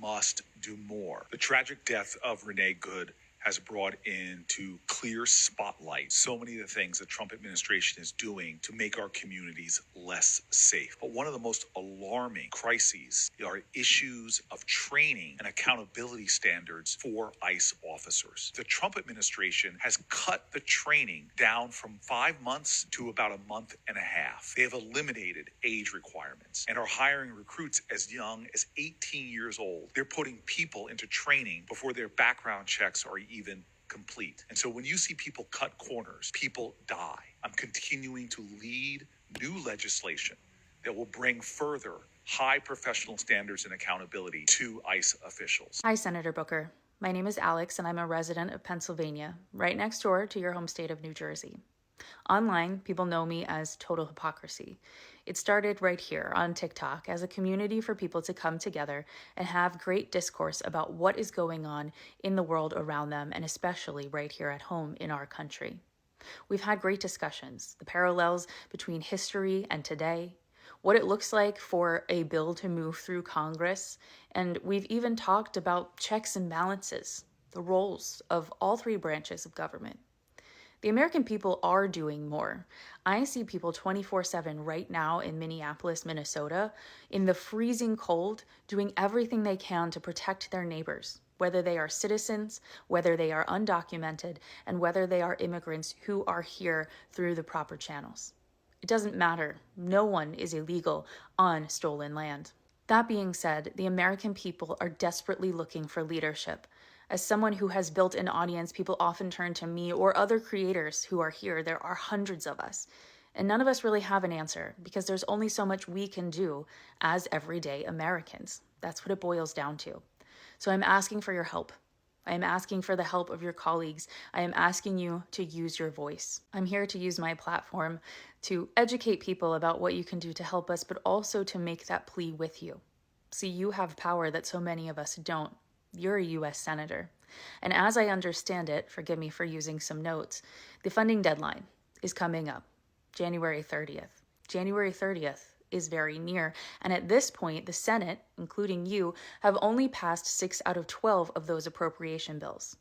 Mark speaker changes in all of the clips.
Speaker 1: must do more. The tragic death of Renee Good has brought into clear spotlight so many of the things the Trump administration is doing to make our communities less safe. But one of the most alarming crises are issues of training and accountability standards for ICE officers. The Trump administration has cut the training down from 5 months to about a month and a half. They have eliminated age requirements and are hiring recruits as young as 18 years old. They're putting people into training before their background checks are even complete. And so when you see people cut corners, people die. I'm continuing to lead new legislation that will bring further high professional standards and accountability to ICE officials.
Speaker 2: Hi, Senator Booker. My name is Alex, and I'm a resident of Pennsylvania, right next door to your home state of New Jersey. Online, people know me as Total Hypocrisy. It started right here on TikTok as a community for people to come together and have great discourse about what is going on in the world around them, and especially right here at home in our country. We've had great discussions, the parallels between history and today, what it looks like for a bill to move through Congress, and we've even talked about checks and balances, the roles of all three branches of government. The American people are doing more. I see people 24/7 right now in Minneapolis, Minnesota, in the freezing cold, doing everything they can to protect their neighbors, whether they are citizens, whether they are undocumented, and whether they are immigrants who are here through the proper channels. It doesn't matter. No one is illegal on stolen land. That being said, the American people are desperately looking for leadership. As someone who has built an audience, people often turn to me or other creators who are here. There are hundreds of us, and none of us really have an answer because there's only so much we can do as everyday Americans. That's what it boils down to. So I'm asking for your help. I am asking for the help of your colleagues. I am asking you to use your voice. I'm here to use my platform to educate people about what you can do to help us, but also to make that plea with you. See, you have power that so many of us don't. You're a U.S. Senator. And as I understand it, forgive me for using some notes, the funding deadline is coming up, January 30th. January 30th is very near. And at this point, the Senate, including you, have only passed 6 out of 12 of those appropriation bills.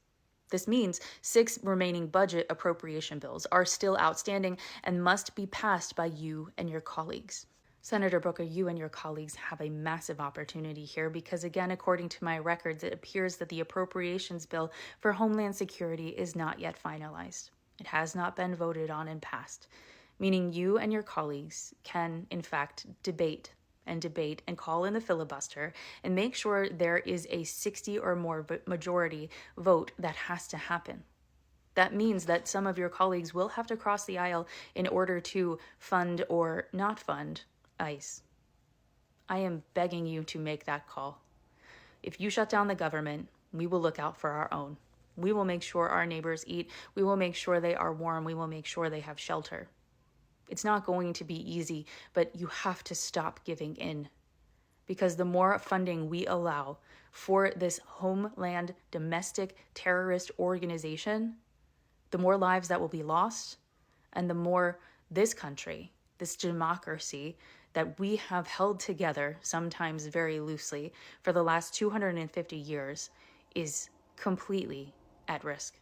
Speaker 2: This means 6 remaining budget appropriation bills are still outstanding and must be passed by you and your colleagues. Senator Booker, you and your colleagues have a massive opportunity here because, again, according to my records, it appears that the appropriations bill for Homeland Security is not yet finalized. It has not been voted on and passed, meaning you and your colleagues can, in fact, debate and call in the filibuster and make sure there is a 60 or more majority vote that has to happen. That means that some of your colleagues will have to cross the aisle in order to fund or not fund ICE. I am begging you to make that call. If you shut down the government, we will look out for our own. We will make sure our neighbors eat. We will make sure they are warm. We will make sure they have shelter. It's not going to be easy, but you have to stop giving in. Because the more funding we allow for this homeland domestic terrorist organization, the more lives that will be lost, and the more this country, this democracy that we have held together, sometimes very loosely, for the last 250 years is completely at risk.